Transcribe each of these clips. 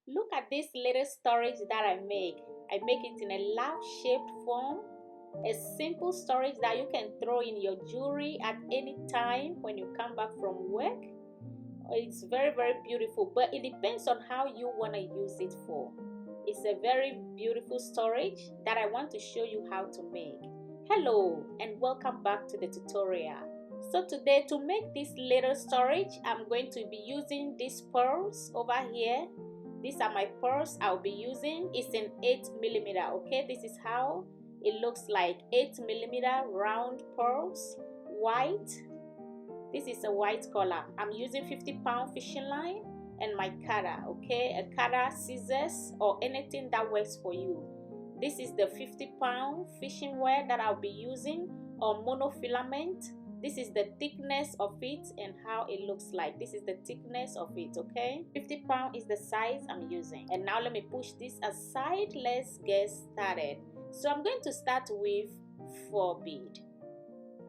Look at this little storage that I make. I make it in a love-shaped form. A simple storage that you can throw in your jewelry at any time when you come back from work. It's very, very beautiful, but it depends on how you want to use it for. It's a very beautiful storage that I want to show you how to make. Hello and welcome back to the tutorial. So today, to make this little storage, I'm going to be using these pearls over here. These are my pearls I'll be using. It's in 8mm. Okay, this is how it looks like. 8mm round pearls, white. This is a white color. I'm using 50-pound fishing line and my cutter. Okay, a cutter, scissors, or anything that works for you. This is the 50-pound fishing wire that I'll be using, or monofilament. This is the thickness of it and how it looks like. This is the thickness of it. Okay, 50-pound is the size I'm using. And now let me push this aside. Let's get started. So I'm going to start with 4 bead.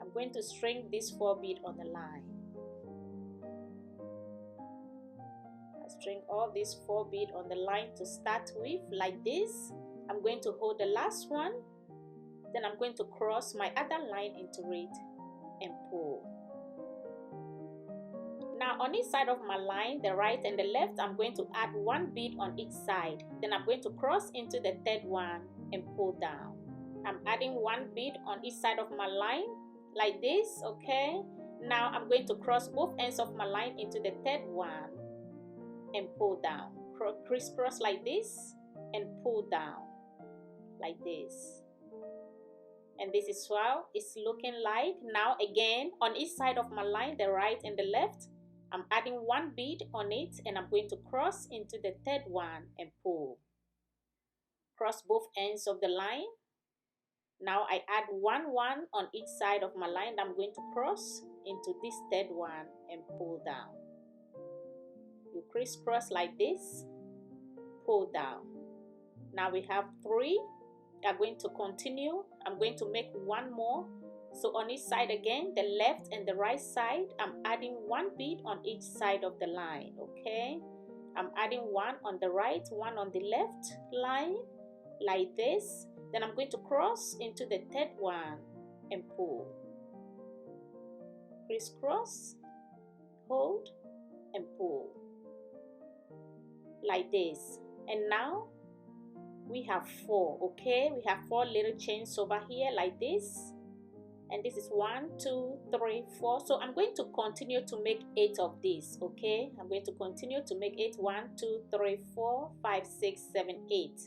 I'm going to string this 4 bead on the line. I string all these 4 bead on the line to start with, like this. I'm going to hold the last one, then I'm going to cross my other line into it and pull. Now on each side of my line, the right and the left, I'm going to add 1 bead on each side. Then I'm going to cross into the third one and pull down. I'm adding 1 bead on each side of my line, like this. Okay, now I'm going to cross both ends of my line into the third one and pull down. Crisscross like this and pull down like this. And this is how it's looking like. Now again, on each side of my line, the right and the left, I'm adding 1 bead on it and I'm going to cross into the third one and pull. Cross both ends of the line. Now I add 1 on each side of my line. I'm going to cross into this third one and pull down. You crisscross like this, pull down. Now we have 3. We are going to continue. I'm going to make 1 more. So on each side again, the left and the right side, I'm adding 1 bead on each side of the line. Okay, I'm adding 1 on the right, 1 on the left line, like this. Then I'm going to cross into the third one and pull. Crisscross, hold and pull, like this. And now we have 4. Okay, we have 4 little chains over here, like this. And this is 1, 2, 3, 4. So I'm going to continue to make 8 of these. Okay, I'm going to continue to make 8. 1, 2, 3, 4, 5, 6, 7, 8.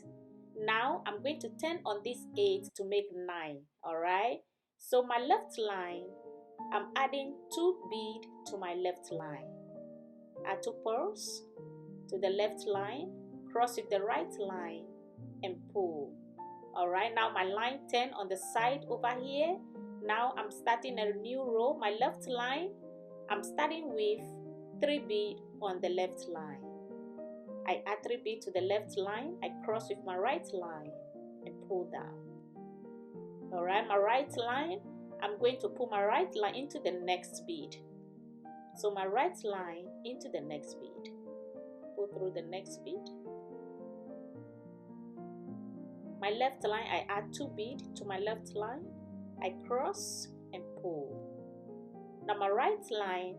Now I'm going to turn on this 8 to make 9. All right, so my left line, I'm adding 2 bead to my left line. Add 2 pearls to the left line, cross with the right line and pull. All right, now my line 10 on the side over here. Now I'm starting a new row. My left line, I'm starting with 3 bead on the left line. I add 3 bead to the left line. I cross with my right line and pull down. All right, my right line, I'm going to pull my right line into the next bead. So my right line into the next bead. Pull through the next bead. My left line, I add 2 bead to my left line. I cross and pull. Now my right line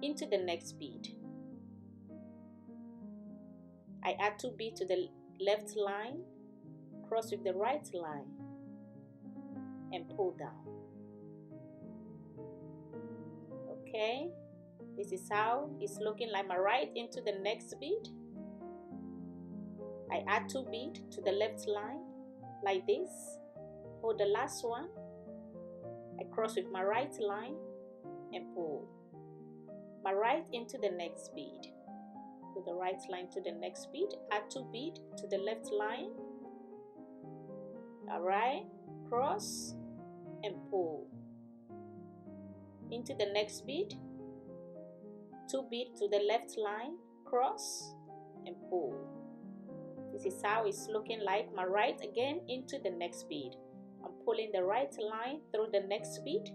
into the next bead. I add 2 bead to the left line, cross with the right line and pull down. Okay, this is how it's looking like. My right into the next bead. I add 2 bead to the left line, like this. Hold the last one. I cross with my right line and pull. My right into the next bead. Pull the right line to the next bead. Add 2 bead to the left line. All right, cross and pull. Into the next bead. 2 bead to the left line. Cross and pull. This is how it's looking like. My right again into the next bead. I'm pulling the right line through the next bead.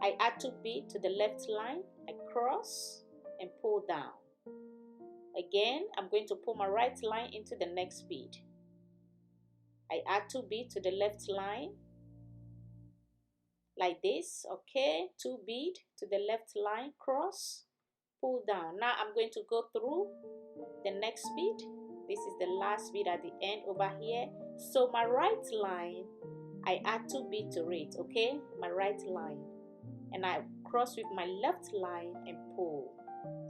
I add 2 bead to the left line. I cross and pull down. Again, I'm going to pull my right line into the next bead. I add 2 beads to the left line like this, okay? 2 beads to the left line, cross, pull down. Now I'm going to go through the next bead. This is the last bead at the end over here. So my right line, I add 2 beads to it, okay? My right line, and I cross with my left line and pull.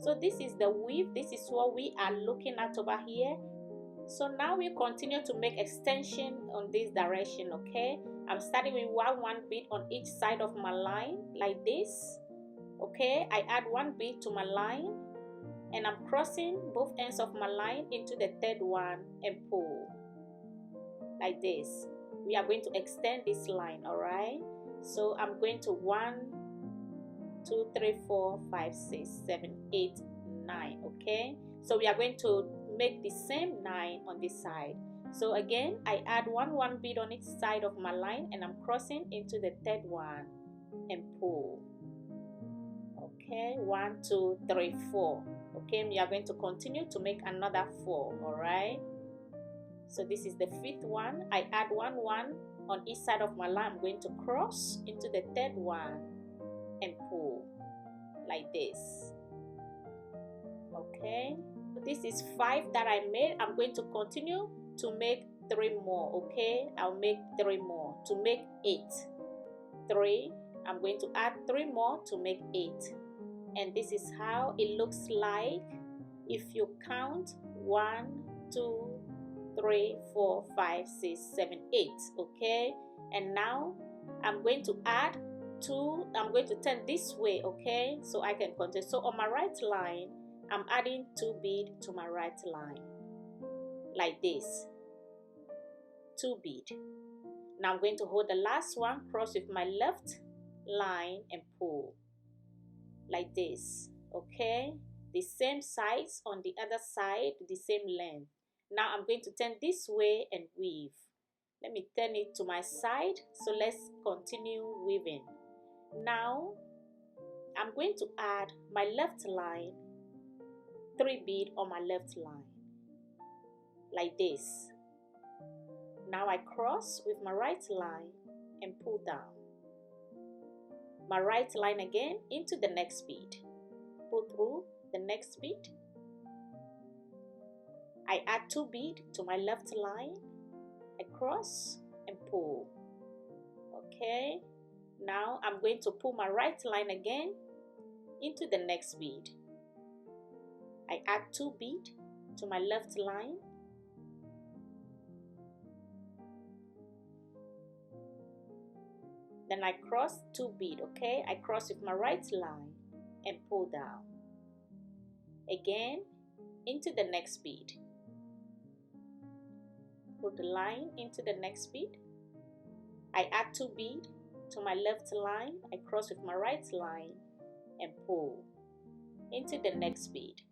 So this is the weave. This is what we are looking at over here. So now we continue to make extension on this direction, okay? I'm starting with one bead on each side of my line like this, okay? I add 1 bead to my line, and I'm crossing both ends of my line into the third one and pull like this. We are going to extend this line, all right? So I'm going to 1, 2, 3, 4, 5, 6, 7, 8, 9, okay? So we are going to make the same 9 on this side. So again, I add one bead on each side of my line, and I'm crossing into the third one and pull. Okay, 1, 2, 3, 4. Okay, we are going to continue to make another 4, all right? So this is the 5th one. I add one on each side of my line. I'm going to cross into the third one and pull like this. Okay, this is 5 that I made. I'm going to continue to make 3 more. Okay, I'll make 3 more to make 8. 3. I'm going to add 3 more to make 8, and this is how it looks like if you count 1, 2, 3, 4, 5, 6, 7, 8. Okay, and now I'm going to add 2. I'm going to turn this way, okay, so I can continue. So on my right line, I'm adding 2 beads to my right line like this, 2 beads. Now I'm going to hold the last one, cross with my left line and pull like this, okay? The same size on the other side, the same length. Now I'm going to turn this way and weave. Let me turn it to my side. So let's continue weaving. Now I'm going to add my left line, 3 beads on my left line like this. Now I cross with my right line and pull down. My right line again into the next bead. Pull through the next bead. I add 2 beads to my left line. I cross and pull. Okay. Now I'm going to pull my right line again into the next bead. I add 2 beads to my left line. Then I cross 2 beads, okay? I cross with my right line and pull down. Again, into the next bead. Pull the line into the next bead. I add 2 beads to my left line. I cross with my right line and pull into the next bead.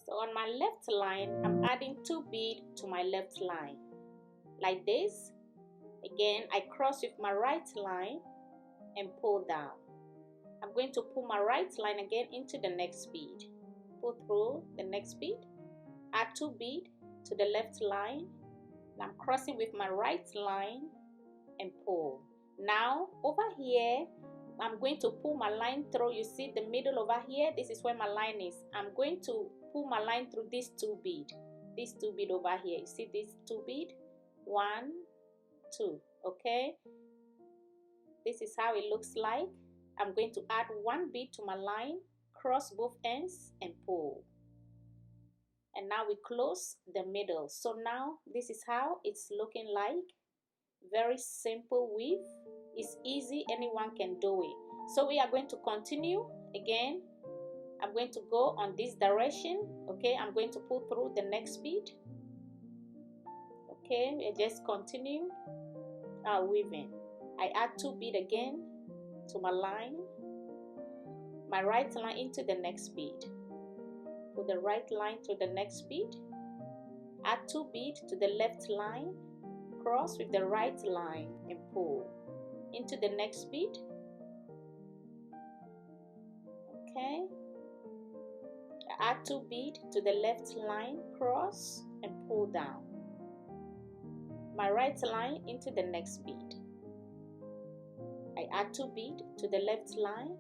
So on my left line, I'm adding 2 beads to my left line like this. Again, I cross with my right line and pull down. I'm going to pull my right line again into the next bead. Pull through the next bead. Add 2 beads to the left line. I'm crossing with my right line and pull. Now over here, I'm going to pull my line through. You see the middle over here? This is where my line is. I'm going to pull my line through these 2 beads. These 2 beads over here. You see these 2 beads? 1, 2. Okay. This is how it looks like. I'm going to add 1 bead to my line, cross both ends and pull. And now we close the middle. So now this is how it's looking like. Very simple weave. It's easy, anyone can do it. So we are going to continue again. I'm going to go on this direction. Okay, I'm going to pull through the next bead. Okay, we just continue our weaving. I add 2 beads again to my line, my right line into the next bead. Put the right line to the next bead. Add 2 beads to the left line, cross with the right line and pull into the next bead. okay? I add 2 beads to the left line, cross and pull down. My right line into the next bead. I add 2 beads to the left line,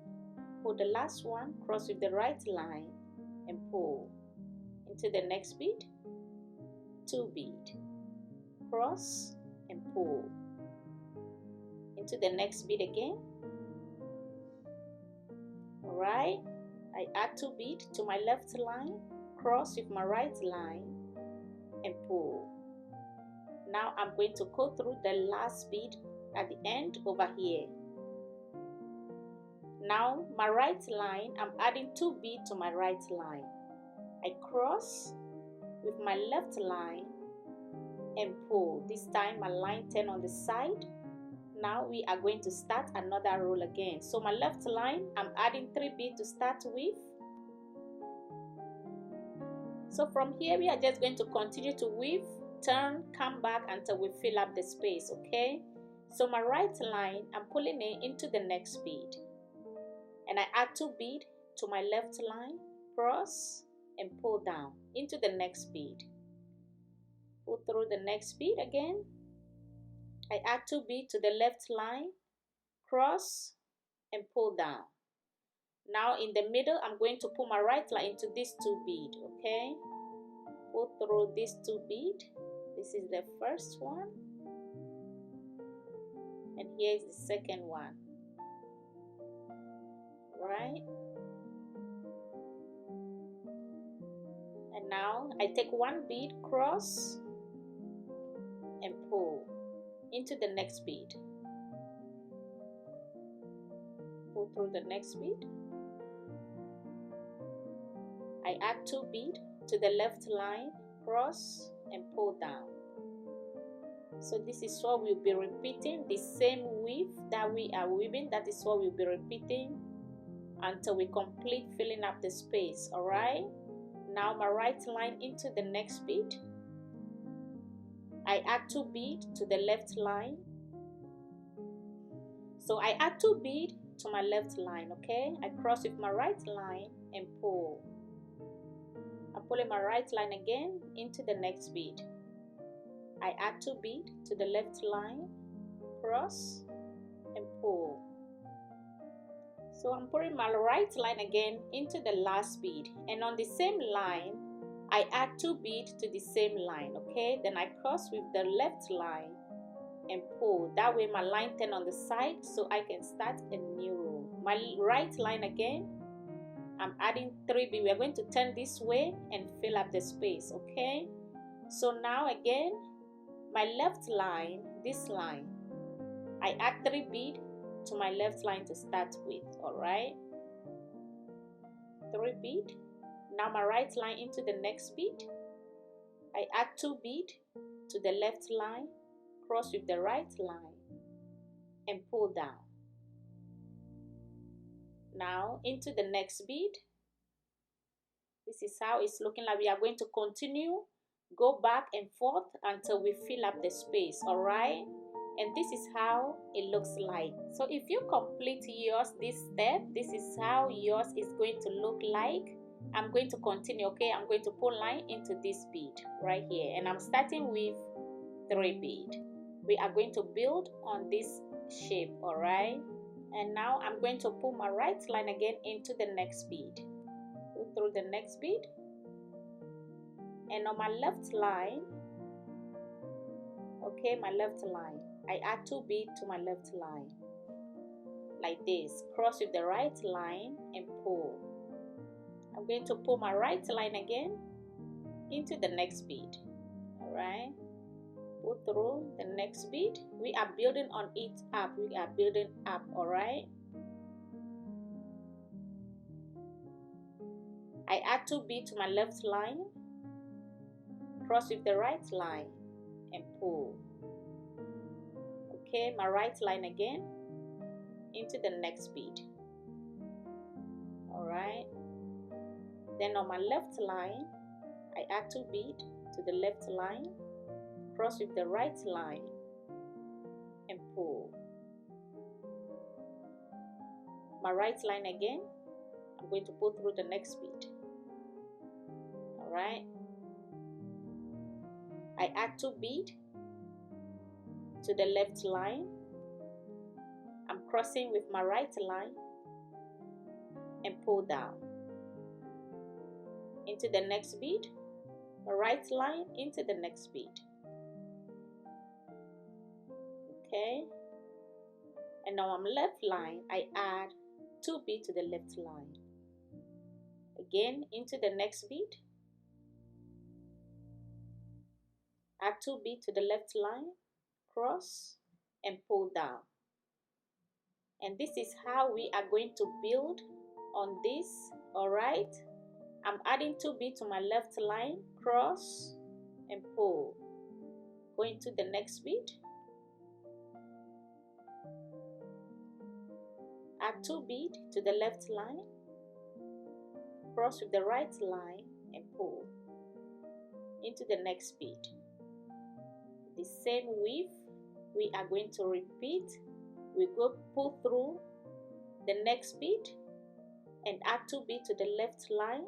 pull the last one, cross with the right line and pull into the next bead, 2 beads, cross and pull into the next bead again. Alright, I add 2 beads to my left line, cross with my right line and pull. Now I'm going to go through the last bead at the end over here. Now my right line, I'm adding 2 beads to my right line. I cross with my left line and pull. This time my line turn on the side. Now we are going to start another row again. So my left line, I'm adding 3 beads to start with. So from here we are just going to continue to weave, turn, come back until we fill up the space, okay? So my right line, I'm pulling it into the next bead. And I add 2 beads to my left line, cross and pull down into the next bead. Pull through the next bead again. I add 2 beads to the left line, cross and pull down. Now in the middle, I'm going to pull my right line into these 2 beads, okay? Pull through these 2 beads. This is the first one. And here is the second one. Right? And now I take 1 bead, cross and pull into the next bead. Pull through the next bead. I add 2 beads to the left line, cross and pull down. So this is what we'll be repeating, the same weave that we are weaving. That is what we'll be repeating until we complete filling up the space. All right, now my right line into the next bead. I add 2 beads to the left line. So I add 2 beads to my left line, okay? I cross with my right line and pull. I'm pulling my right line again into the next bead. I add 2 beads to the left line, cross and pull. So I'm pulling my right line again into the last bead, and on the same line I add 2 beads to the same line, okay? Then I cross with the left line and pull. That way my line turn on the side so I can start a new row. My right line again, I'm adding 3 beads. We are going to turn this way and fill up the space, okay? So now again, my left line, this line, I add 3 beads to my left line to start with. All right, 3 beads. Now my right line into the next bead. I add 2 beads to the left line, cross with the right line and pull down. Now into the next bead. This is how it's looking like. We are going to continue, go back and forth until we fill up the space. All right, and this is how it looks like. So if you complete yours this step, this is how yours is going to look like. I'm going to continue, okay? I'm going to pull line into this bead right here, and I'm starting with 3 beads. We are going to build on this shape. All right, and now I'm going to pull my right line again into the next bead. Pull through the next bead, and on my left line, okay, my left line, I add 2 beads to my left line like this, cross with the right line and pull. I'm going to pull my right line again into the next bead. All right, pull through the next bead. We are building on it up. We are building up. All right, I add 2 beads to my left line, cross with the right line and pull. Okay, my right line again into the next bead. All right, then on my left line, I add 2 beads to the left line, cross with the right line and pull. My right line again I'm going to pull through the next bead. All right, I add 2 beads to the left line. I'm crossing with my right line and pull down into the next bead, the right line into the next bead. Okay, and now I'm left line, I add 2 beads to the left line, again into the next bead, add 2 beads to the left line, cross and pull down. And this is how we are going to build on this. All right, I'm adding 2 beads to my left line, cross and pull, going to the next bead, add 2 beads to the left line, cross with the right line and pull into the next bead. The same weave we are going to repeat. We go pull through the next bead and add 2 beads to the left line,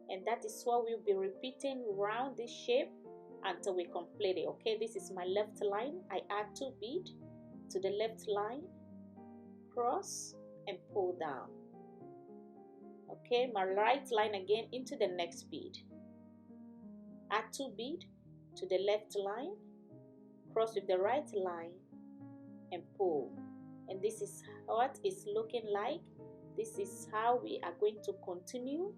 and that is what we'll be repeating around this shape until we complete it. Okay, this is my left line. I add 2 beads to the left line, cross and pull down. Okay, my right line again into the next bead, add 2 beads to the left line, cross with the right line and pull. And this is what it's looking like. This is how we are going to continue.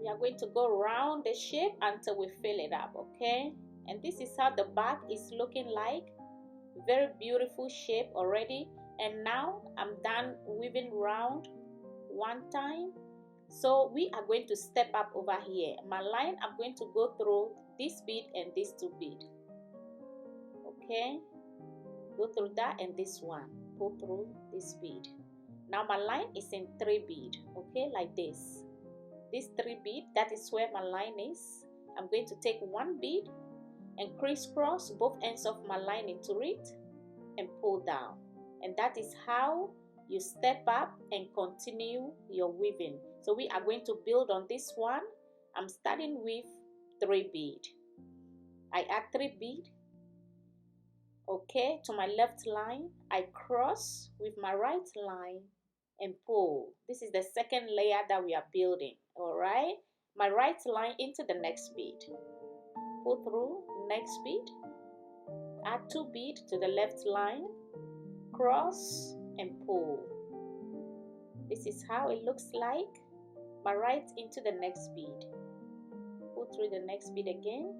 We are going to go around the shape until we fill it up. Okay, and this is how the back is looking like. Very beautiful shape already. And now I'm done weaving round one time. So we are going to step up over here. My line, I'm going to go through this bead and this 2 bead. Okay, go through that and this one, pull through this bead. Now my line is in 3 bead. Okay, like this. This 3 bead, that is where my line is. I'm going to take 1 bead and crisscross both ends of my line into it and pull down. And that is how you step up and continue your weaving. So we are going to build on this one. I'm starting with 3 bead. I add 3 bead. Okay, to my left line, I cross with my right line and pull. This is the second layer that we are building. All right, my right line into the next bead, pull through next bead, add 2 bead to the left line, cross and pull. This is how it looks like. My right into the next bead, pull through the next bead again,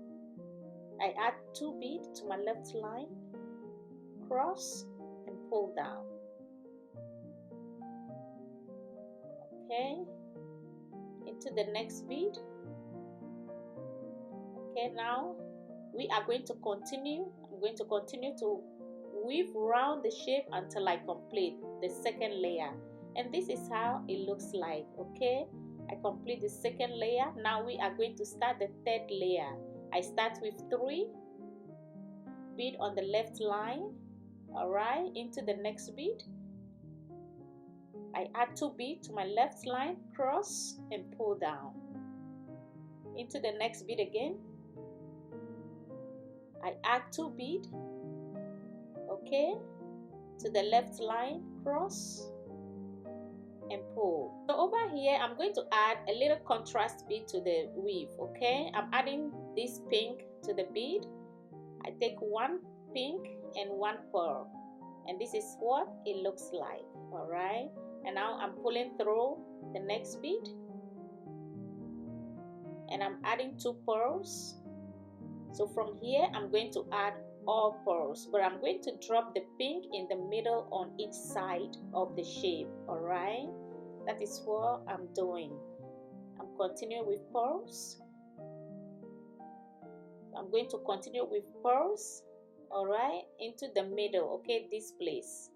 I add 2 bead to my left line, cross and pull down. Okay, into the next bead. Okay, now we are going to continue. I'm going to continue to weave around the shape until I complete the second layer. And this is how it looks like. Okay, I complete the second layer. Now we are going to start the third layer. I start with 3 bead on the left line. All right, into the next bead, I add 2 bead to my left line, cross and pull down. Into the next bead again, I add 2 bead, okay, to the left line, cross and pull. So over here, I'm going to add a little contrast bead to the weave. Okay, I'm adding this pink to the bead. I take 1 pink and 1 pearl, and this is what it looks like. All right, and now I'm pulling through the next bead and I'm adding 2 pearls. So from here I'm going to add all pearls, but I'm going to drop the pink in the middle on each side of the shape. All right, that is what I'm doing. I'm continuing with pearls. I'm going to continue with pearls, all right, into the middle. Okay, this place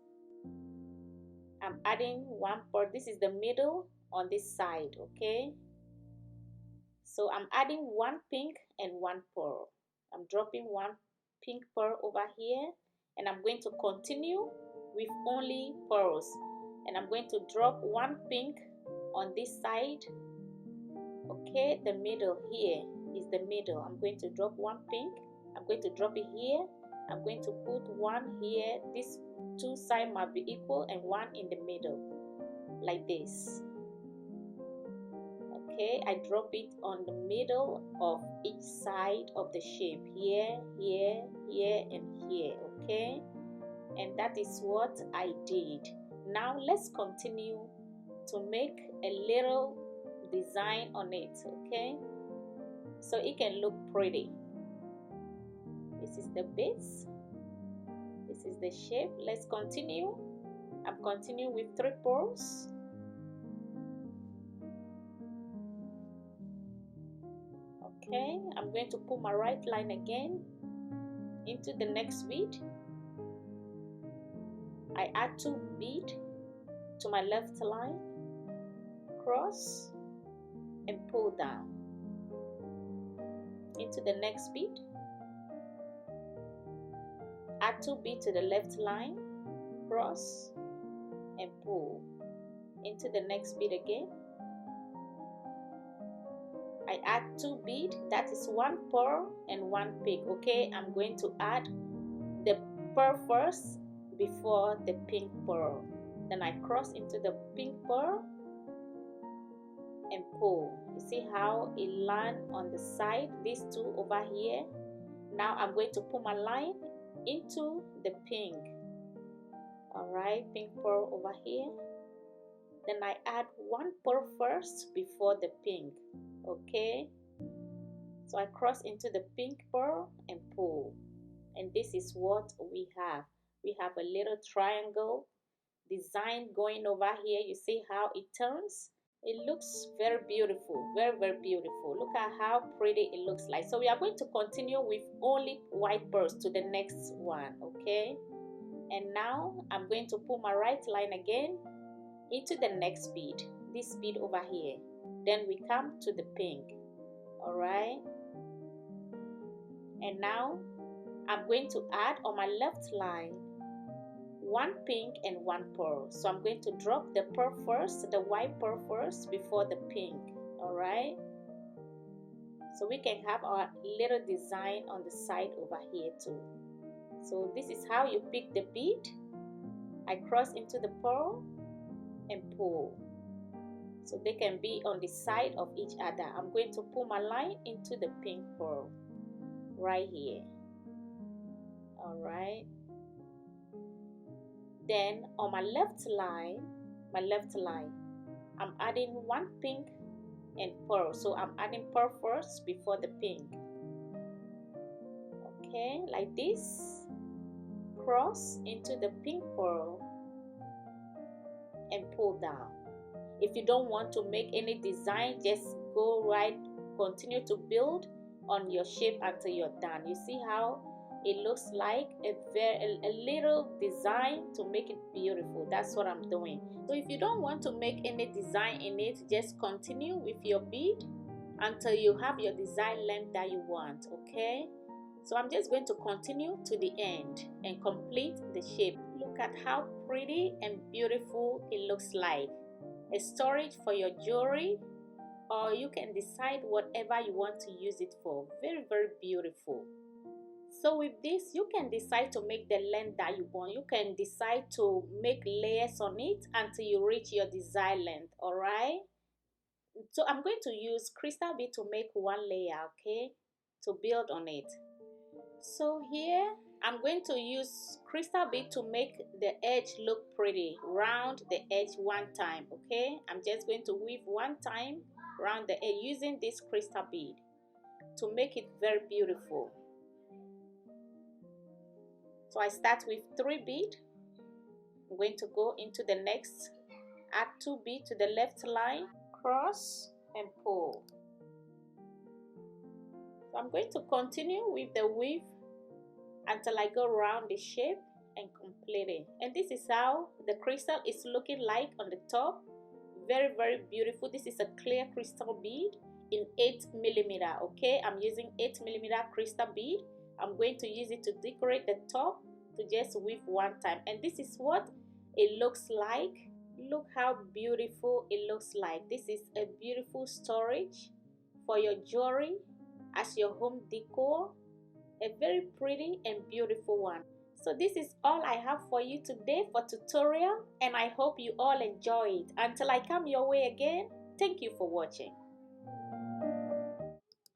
I'm adding 1 pearl. This is the middle on this side. Okay, so I'm adding 1 pink and 1 pearl. I'm dropping 1 pink pearl over here, and I'm going to continue with only pearls, and I'm going to drop 1 pink on this side. Okay, the middle here is the middle. I'm going to drop one pink. I'm going to drop it here. I'm going to put one here. These two sides must be equal and one in the middle, like this. Okay, I drop it on the middle of each side of the shape, here, here, here, and here. Okay, and that is what I did. Now let's continue to make a little design on it. Okay, so it can look pretty. This is the base, this is the shape. Let's continue. I'm continuing with 3 purls. Okay, I'm going to pull my right line again into the next bead. I add 2 beads to my left line, cross and pull down into the next bead. Add 2 beads to the left line, cross and pull into the next bead again. I add 2 beads, that is 1 pearl and 1 pink. Okay, I'm going to add the pearl first before the pink pearl. Then I cross into the pink pearl and pull. You see how it lands on the side, these 2 over here. Now I'm going to pull my line into the pink. Alright, pink pearl over here. Then I add 1 pearl first before the pink. Okay, so I cross into the pink pearl and pull, and this is what we have. We have a little triangle design going over here. You see how it turns? It looks very beautiful, very, very beautiful. Look at how pretty it looks like. So we are going to continue with only white pearls to the next one. Okay, and now I'm going to pull my right line again into the next bead, this bead over here. Then we come to the pink. All right, and now I'm going to add on my left line 1 pink and 1 pearl. So I'm going to drop the pearl first, the white pearl first before the pink. All right, so we can have our little design on the side over here too. So this is how you pick the bead. I cross into the pearl and pull, so they can be on the side of each other. I'm going to pull my line into the pink pearl right here. All right, then on my left line, I'm adding 1 pink and pearl. So I'm adding pearl first before the pink. Okay, like this. Cross into the pink pearl and pull down. If you don't want to make any design, just go right, continue to build on your shape until you're done. You see how it looks like a little design to make it beautiful. That's what I'm doing. So if you don't want to make any design in it, just continue with your bead until you have your design length that you want. Okay, so I'm just going to continue to the end and complete the shape. Look at how pretty and beautiful it looks like. A storage for your jewelry, or you can decide whatever you want to use it for. Very, very beautiful. So with this, you can decide to make the length that you want. You can decide to make layers on it until you reach your desired length. All right, so I'm going to use crystal bead to make 1 layer, okay, to build on it. So here I'm going to use crystal bead to make the edge look pretty. Round the edge 1 time. Okay, I'm just going to weave 1 time around the edge using this crystal bead to make it very beautiful. So I start with 3 beads. I'm going to go into the next, add 2 beads to the left line, cross and pull. So I'm going to continue with the weave until I go around the shape and complete it. And this is how the crystal is looking like on the top. Very, very beautiful. This is a clear crystal bead in 8mm. Okay, I'm using 8mm crystal bead. I'm going to use it to decorate the top, to just weave 1 time. And this is what it looks like. Look how beautiful it looks like. This is a beautiful storage for your jewelry as your home decor. A very pretty and beautiful one. So this is all I have for you today for tutorial, and I hope you all enjoy it. Until I come your way again, thank you for watching.